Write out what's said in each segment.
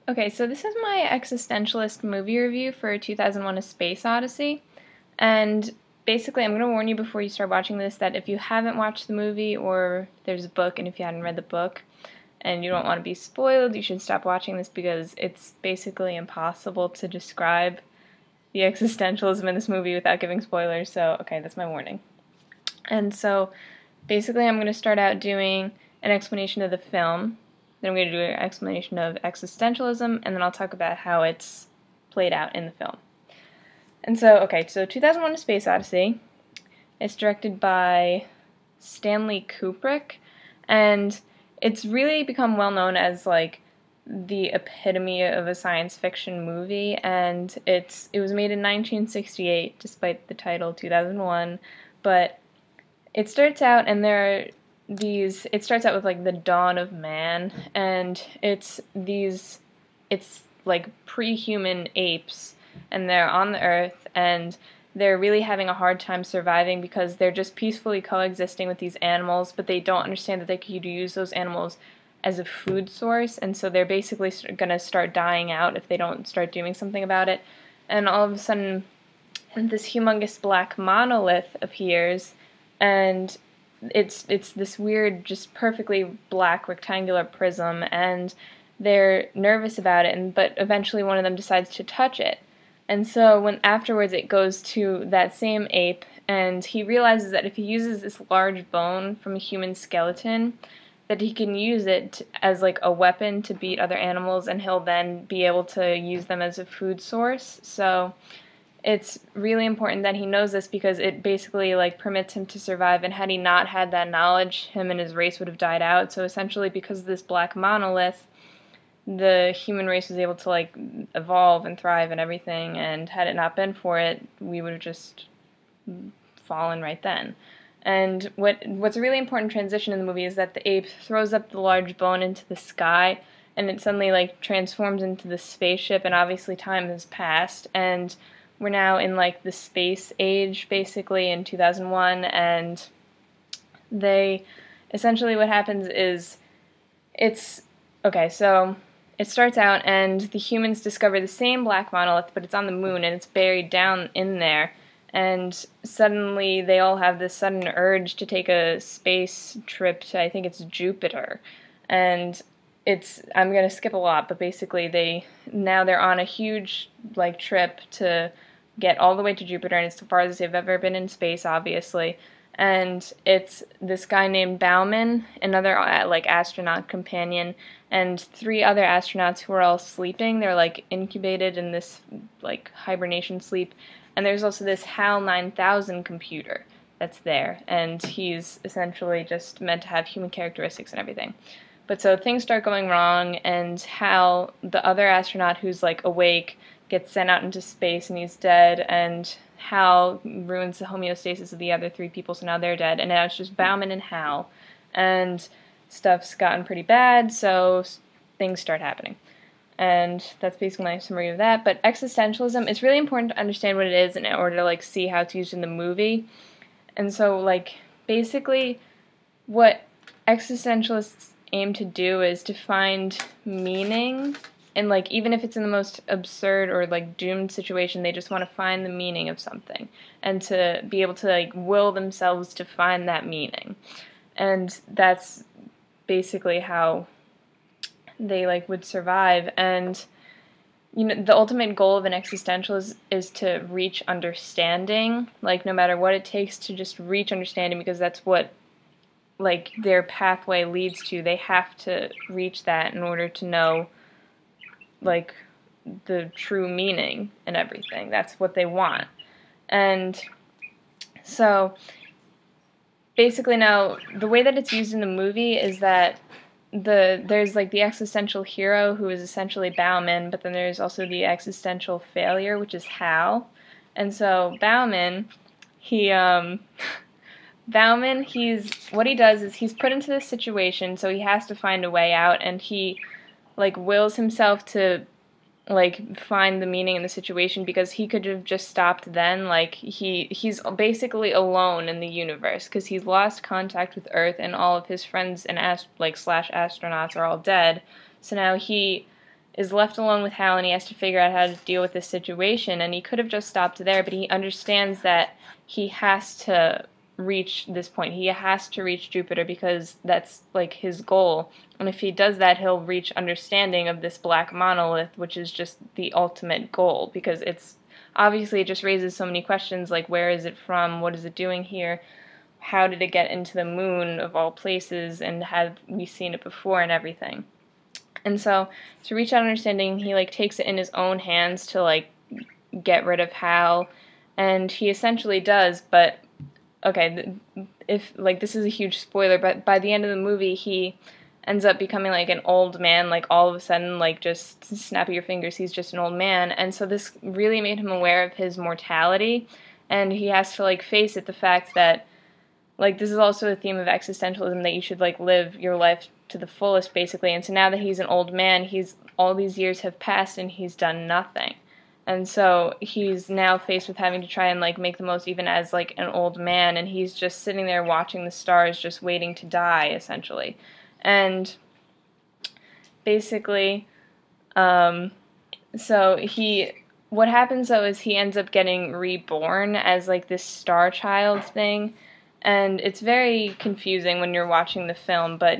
Okay, so this is my existentialist movie review for 2001: A Space Odyssey, and basically I'm going to warn you before you start watching this that if you haven't watched the movie or there's a book and if you hadn't read the book and you don't want to be spoiled, you should stop watching this because it's basically impossible to describe the existentialism in this movie without giving spoilers, so okay, that's my warning. And so basically I'm going to start out doing an explanation of the film. Then I'm going to do an explanation of existentialism, and then I'll talk about how it's played out in the film. And so, okay, so 2001: A Space Odyssey. It's directed by Stanley Kubrick, and it's really become well known as like the epitome of a science fiction movie, and it was made in 1968, despite the title 2001, but it starts out and it starts out with like the dawn of man, and it's like pre-human apes, and they're on the earth, and they're really having a hard time surviving because they're just peacefully coexisting with these animals, but they don't understand that they could use those animals as a food source, and so they're basically going to start dying out if they don't start doing something about it. And all of a sudden, this humongous black monolith appears, and it's this weird, just perfectly black rectangular prism, and they're nervous about it, but eventually one of them decides to touch it. And so when afterwards it goes to that same ape, and he realizes that if he uses this large bone from a human skeleton, that he can use it as like a weapon to beat other animals, and he'll then be able to use them as a food source. So it's really important that he knows this because it basically like permits him to survive, and had he not had that knowledge, him and his race would have died out. So essentially, because of this black monolith, the human race was able to like evolve and thrive and everything, and had it not been for it, we would have just fallen right then. And what's a really important transition in the movie is that the ape throws up the large bone into the sky, and it suddenly like transforms into the spaceship, and obviously time has passed, and we're now in like the space age, basically in 2001, and essentially what happens is so it starts out and the humans discover the same black monolith, but it's on the moon and it's buried down in there, and suddenly they all have this sudden urge to take a space trip to, I think it's Jupiter, and I'm going to skip a lot, but basically they're on a huge like trip to get all the way to Jupiter, and it's the farthest they've ever been in space, obviously. And it's this guy named Bauman, another like astronaut companion, and 3 other astronauts who are all sleeping. They're like incubated in this like hibernation sleep. And there's also this HAL 9000 computer that's there, and he's essentially just meant to have human characteristics and everything. But so things start going wrong, and Hal, the other astronaut who's like awake, gets sent out into space and he's dead, and Hal ruins the homeostasis of the other 3 people, so now they're dead, and now it's just Bauman and Hal, and stuff's gotten pretty bad, so things start happening. And that's basically my summary of that. But existentialism, it's really important to understand what it is in order to like see how it's used in the movie. And so like basically what existentialists aim to do is to find meaning, and like even if it's in the most absurd or like doomed situation, they just want to find the meaning of something and to be able to like will themselves to find that meaning. And that's basically how they like would survive. And the ultimate goal of an existential is to reach understanding, like no matter what it takes to just reach understanding, because that's what like their pathway leads to. They have to reach that in order to know like the true meaning and everything. That's what they want. And so basically now the way that it's used in the movie is that there's like the existential hero, who is essentially Bauman, but then there's also the existential failure, which is Hal. And so Bauman, what he does is he's put into this situation, so he has to find a way out, and he like wills himself to like find the meaning in the situation, because he could have just stopped then. Like he's basically alone in the universe because he's lost contact with Earth, and all of his friends and slash astronauts are all dead. So now he is left alone with Hal, and he has to figure out how to deal with this situation, and he could have just stopped there, but he understands that he has to reach this point. He has to reach Jupiter because that's like his goal. And if he does that, he'll reach understanding of this black monolith, which is just the ultimate goal, because it's obviously it just raises so many questions, like where is it from, what is it doing here, how did it get into the moon of all places, and have we seen it before and everything. And so to reach that understanding, he like takes it in his own hands to like get rid of Hal, and he essentially does, but okay, if like this is a huge spoiler, but by the end of the movie he ends up becoming like an old man, like all of a sudden, like just snap of your fingers, he's just an old man. And so this really made him aware of his mortality, and he has to like face it, the fact that like this is also a theme of existentialism, that you should like live your life to the fullest basically. And so now that he's an old man, he's all these years have passed and he's done nothing. And so he's now faced with having to try and like make the most even as like an old man, and he's just sitting there watching the stars, just waiting to die essentially. And basically so what happens though is he ends up getting reborn as like this star child thing, and it's very confusing when you're watching the film, but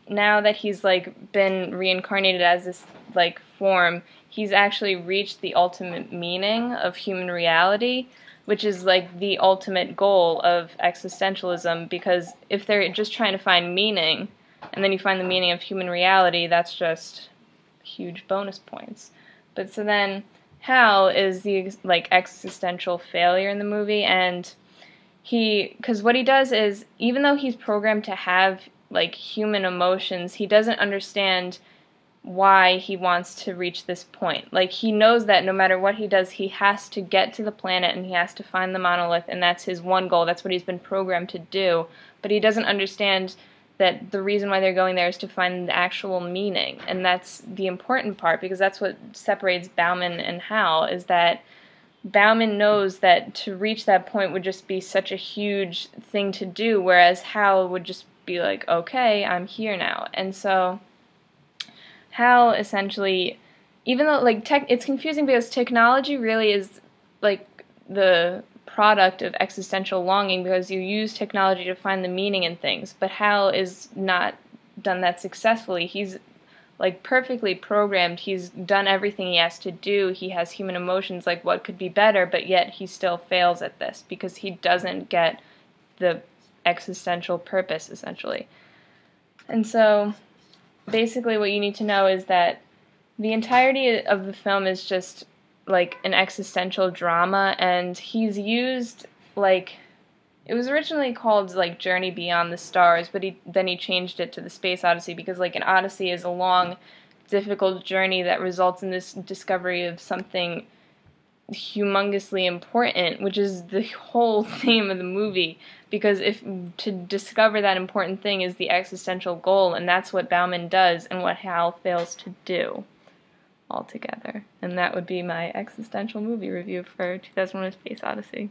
now that he's like been reincarnated as this like form, he's actually reached the ultimate meaning of human reality, which is like the ultimate goal of existentialism, because if they're just trying to find meaning, and then you find the meaning of human reality, that's just huge bonus points. But so then Hal is the like existential failure in the movie, and because what he does is, even though he's programmed to have like human emotions, he doesn't understand why he wants to reach this point. Like, he knows that no matter what he does, he has to get to the planet and he has to find the monolith, and that's his one goal. That's what he's been programmed to do. But he doesn't understand that the reason why they're going there is to find the actual meaning. And that's the important part, because that's what separates Bauman and Hal, is that Bauman knows that to reach that point would just be such a huge thing to do, whereas Hal would just be like, okay, I'm here now. And so Hal essentially, even though like it's confusing because technology really is like the product of existential longing, because you use technology to find the meaning in things, but Hal is not done that successfully. He's like perfectly programmed, he's done everything he has to do, he has human emotions, like what could be better, but yet he still fails at this because he doesn't get the existential purpose essentially. And so basically what you need to know is that the entirety of the film is just like an existential drama, and he's used like, it was originally called like Journey Beyond the Stars, but then he changed it to the Space Odyssey, because like an odyssey is a long, difficult journey that results in this discovery of something humongously important, which is the whole theme of the movie, because if to discover that important thing is the existential goal, and that's what Bauman does and what Hal fails to do altogether. And that would be my existential movie review for 2001: A Space Odyssey.